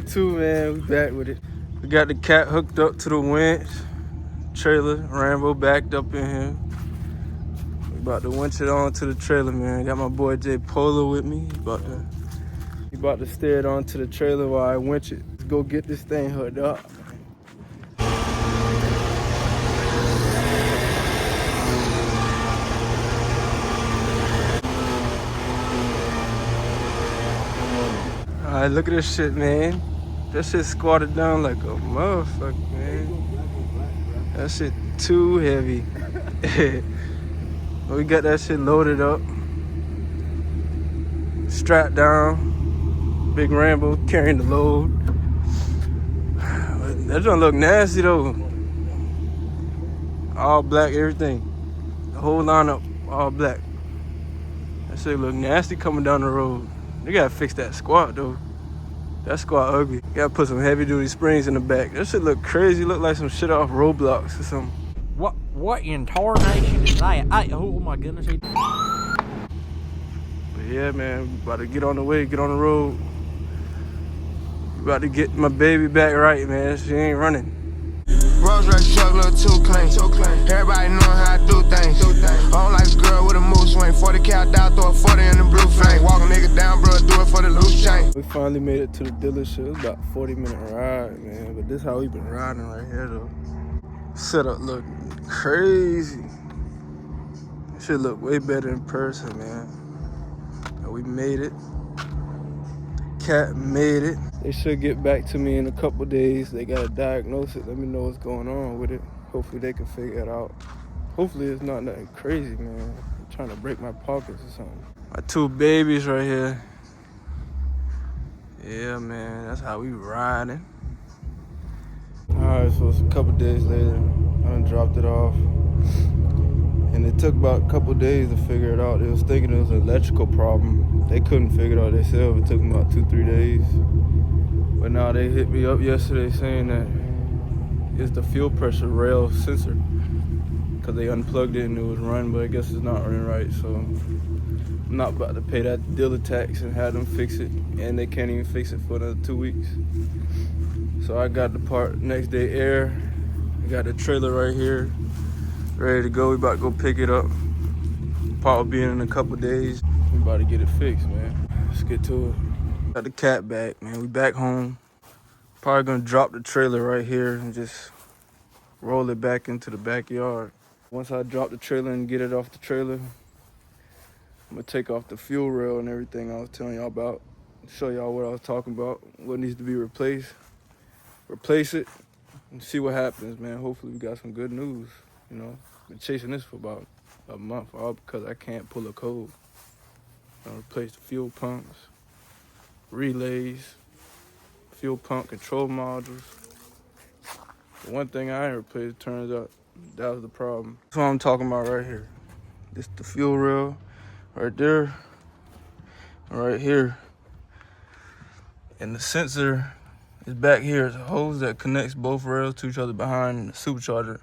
2, man. We back with it. We got the cat hooked up to the winch. Trailer, Rambo backed up in here. We about to winch it on to the trailer, man. Got my boy J Polo with me. He about to steer it onto the trailer while I winch it. Let's go get this thing hooked up. Alright, look at this shit, man. That shit squatted down like a motherfucker, man. That shit too heavy. We got that shit loaded up. Strapped down. Big Rambo carrying the load. That don't look nasty though. All black, everything. The whole lineup, all black. That shit look nasty coming down the road. They gotta fix that squat though. That squat ugly. Gotta put some heavy duty springs in the back. That shit look crazy. Look like some shit off Roblox or something. What in tarnation is that? Oh my goodness. But yeah, man, we about to get on the way, get on the road. We about to get my baby back right, man. She ain't running. Rolls Royce truck look too clean. Everybody knowing how I do things. I don't like a girl with a moose swing. 40 cal down, throw a 40 in the blue flame. Walk a nigga down, bro, do it for the loose chain. We finally made it to the dealership. It was about a 40-minute ride, man. But this how we been riding right here, though. Setup look crazy. It should look way better in person, man. And we made it. Cat made it. They should get back to me in a couple days. They gotta diagnose it. Let me know what's going on with it. Hopefully they can figure it out. Hopefully it's not nothing crazy, man. I'm trying to break my pockets or something. My 2 babies right here. Yeah, man, that's how we riding. Alright, so it's a couple days later. I done dropped it off. And it took about a couple days to figure it out. They was thinking it was an electrical problem. They couldn't figure it out themselves. It took them about 2-3 days. But now they hit me up yesterday saying that it's the fuel pressure rail sensor. Because they unplugged it and it was running, but I guess it's not running right. So I'm not about to pay that dealer tax and have them fix it. And they can't even fix it for another 2 weeks. So I got the part next day air. I got the trailer right here, ready to go. We about to go pick it up. Part will be in a couple days. We about to get it fixed, man. Let's get to it. Got the cat back, man. We back home. Probably gonna drop the trailer right here and just roll it back into the backyard. Once I drop the trailer and get it off the trailer, I'm gonna take off the fuel rail and everything I was telling y'all about. Show y'all what I was talking about, what needs to be replaced. Replace it and see what happens, man. Hopefully we got some good news, you know. Been chasing this for about a month, all because I can't pull a code. I replace the fuel pumps, relays, fuel pump control modules. The one thing I ain't replaced, turns out that was the problem. That's what I'm talking about right here. This the fuel rail right there, right here. And the sensor is back here. It's a hose that connects both rails to each other behind the supercharger.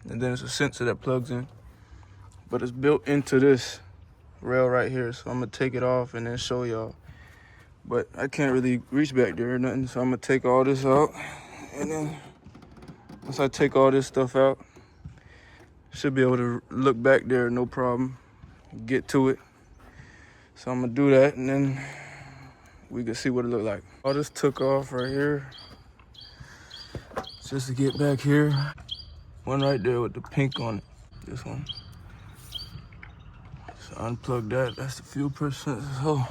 And then it's a sensor that plugs in. But it's built into this rail right here. So I'm gonna take it off and then show y'all. But I can't really reach back there or nothing. So I'm gonna take all this out. And then once I take all this stuff out, should be able to look back there, no problem. Get to it. So I'm gonna do that and then we can see what it look like. All this took off right here. Just to get back here. One right there with the pink on it. This one. So unplug that. That's the fuel pressure sensor. So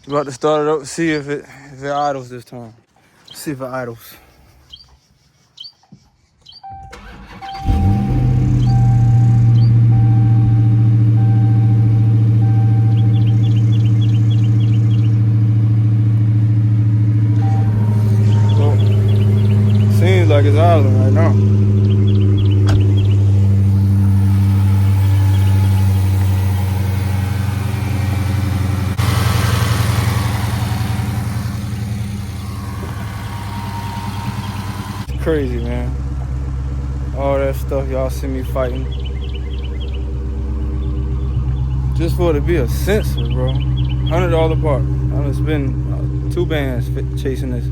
about to start it up, see if it idles this time. See if it idles. Seems like it's idling right now. It's crazy, man. All that stuff y'all see me fighting. Just for it to be a sensor, bro. $100 part. I done spent 2 bands chasing this.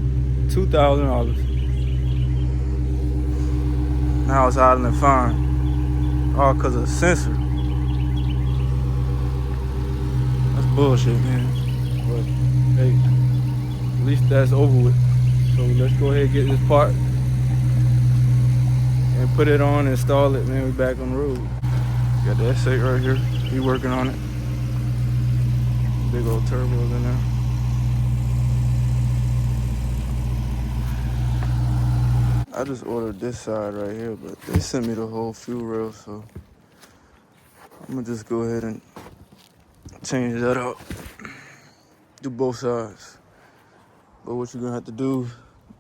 $2,000. Now it's idling fine. All because of the sensor. That's bullshit, man. But hey, at least that's over with. So let's go ahead and get this part and put it on, install it, man. We back on the road. Got that set right here. He working on it. Big old turbos in there. I just ordered this side right here, but they sent me the whole fuel rail, so I'm gonna just go ahead and change that out. Do both sides. But what you're gonna have to do,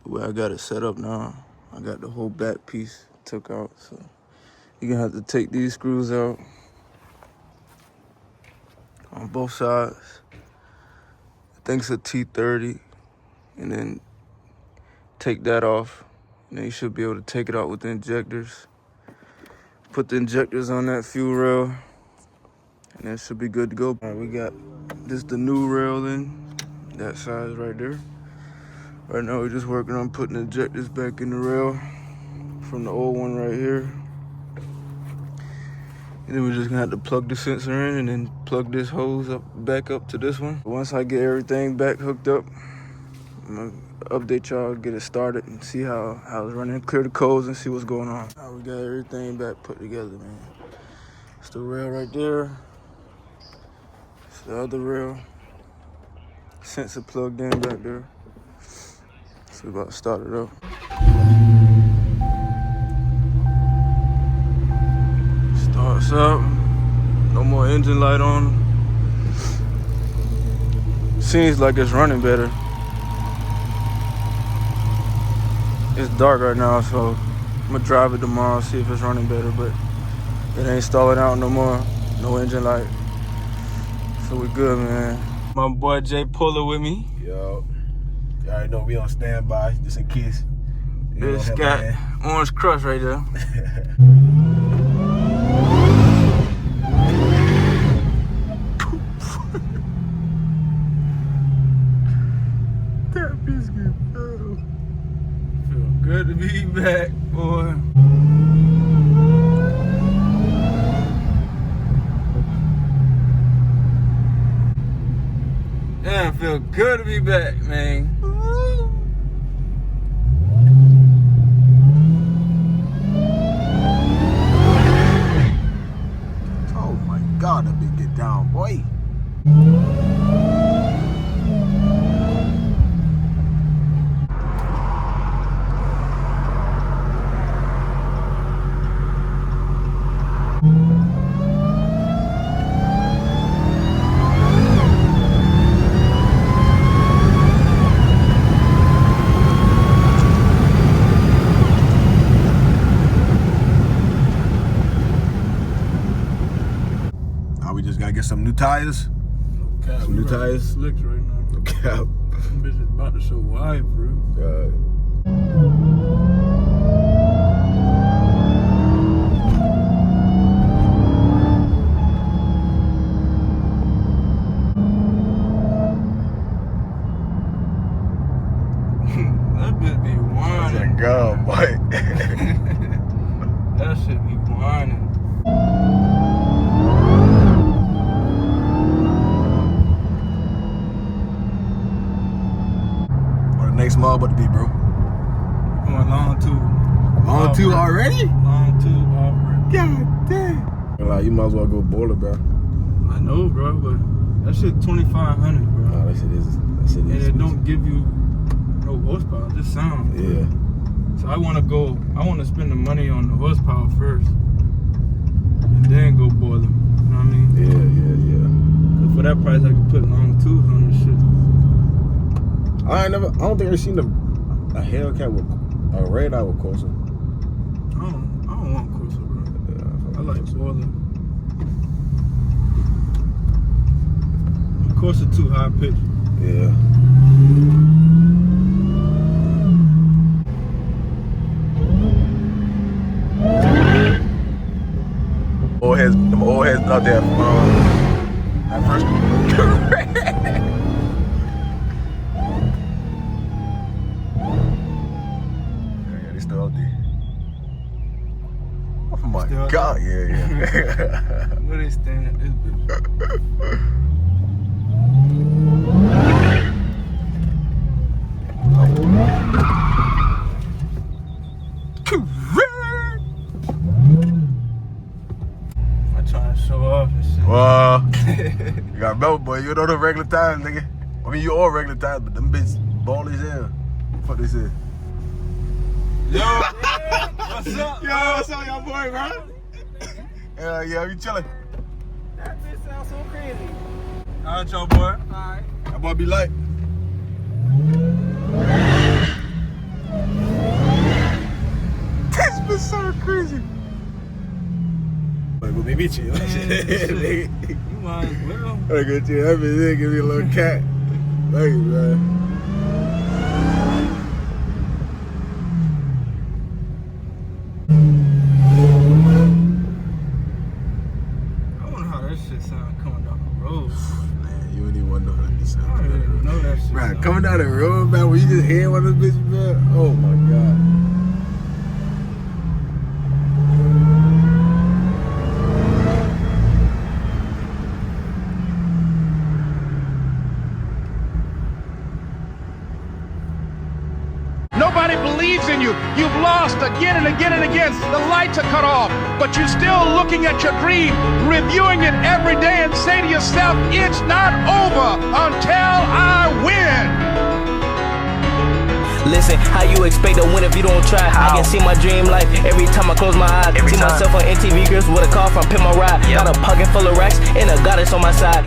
the way I got it set up now, I got the whole back piece took out, so you're gonna have to take these screws out on both sides. I think it's a T30, and then take that off. And then you should be able to take it out with the injectors. Put the injectors on that fuel rail, and that should be good to go. All right, we got this the new rail in, that size right there. Right now we're just working on putting the injectors back in the rail from the old one right here. And then we're just gonna have to plug the sensor in and then plug this hose back up to this one. Once I get everything back hooked up, I'm gonna update y'all, get it started and see how it's running, clear the codes and see what's going on. Now we got everything back put together, man. It's the rail right there. It's the other rail. Sensor plugged in back there. So we're about to start it up. Starts up. No more engine light on. Seems like it's running better. It's dark right now, so I'm gonna drive it tomorrow, see if it's running better, but it ain't stalling out no more. No engine light. So we good, man. My boy Jay Puller with me. Yo. You already know we on standby, just in case. This got orange crush right there. That biscuit fell. Feel good to be back, boy. Damn, feel good to be back, man. Oh my God, that big get down, boy. We just gotta get some new tires. Cap, Some new tires? Slicks right now. Cap. Them bitches about to show wide, bro. That bitch be whining. God, boy. That shit be whining. Next mall about to be, bro. Come on, long tube. On two already? Long tube already. God damn. Like, you might as well go boiler, bro. I know, bro, but that shit $2,500, bro. Oh, that shit is. And it don't give you no horsepower, just sound. Yeah. So I want to spend the money on the horsepower first, and then go boiler. You know what I mean? Yeah. So for that price, I could put long tubes on this shit. I don't think I've seen a Hellcat with a Redeye with Corsa. I don't want Corsa, bro. Yeah, I like boiler. Corsa too high pitch. Yeah. Them old heads out there from that first. my Still God, yeah. Where they stand at this bitch? I'm trying to show off and shit. Well, you gotta remember, boy, you know the regular times, nigga. I mean, you all regular times, but them bitches ball as hell. Fuck they said. Yo, what's up? Yo, what's up, y'all boy, bro? Yeah, you chilling? That bitch sounds so crazy. Alright, y'all boy. Alright. That boy be like. This bitch so crazy. Like, well, maybe chill. You might as well. I got you. That bitch give me a little cat. Thank you, man. I wonder how that shit sound coming down the road. Man, you don't even want to know how that I sound. don't even know that shit. Man, sound. coming down the road, man, when you just hear one of those bitches, man. Oh my God. Nobody believes in you. You've lost again and again and again. The lights are cut off, but you're still looking at your dream, reviewing it every day and say to yourself, it's not over until I win. Listen, how you expect to win if you don't try? I can see my dream life every time I close my eyes. See myself on MTV Girls with a car from Pimp My Ride. Got a pocket full of racks and a goddess on my side.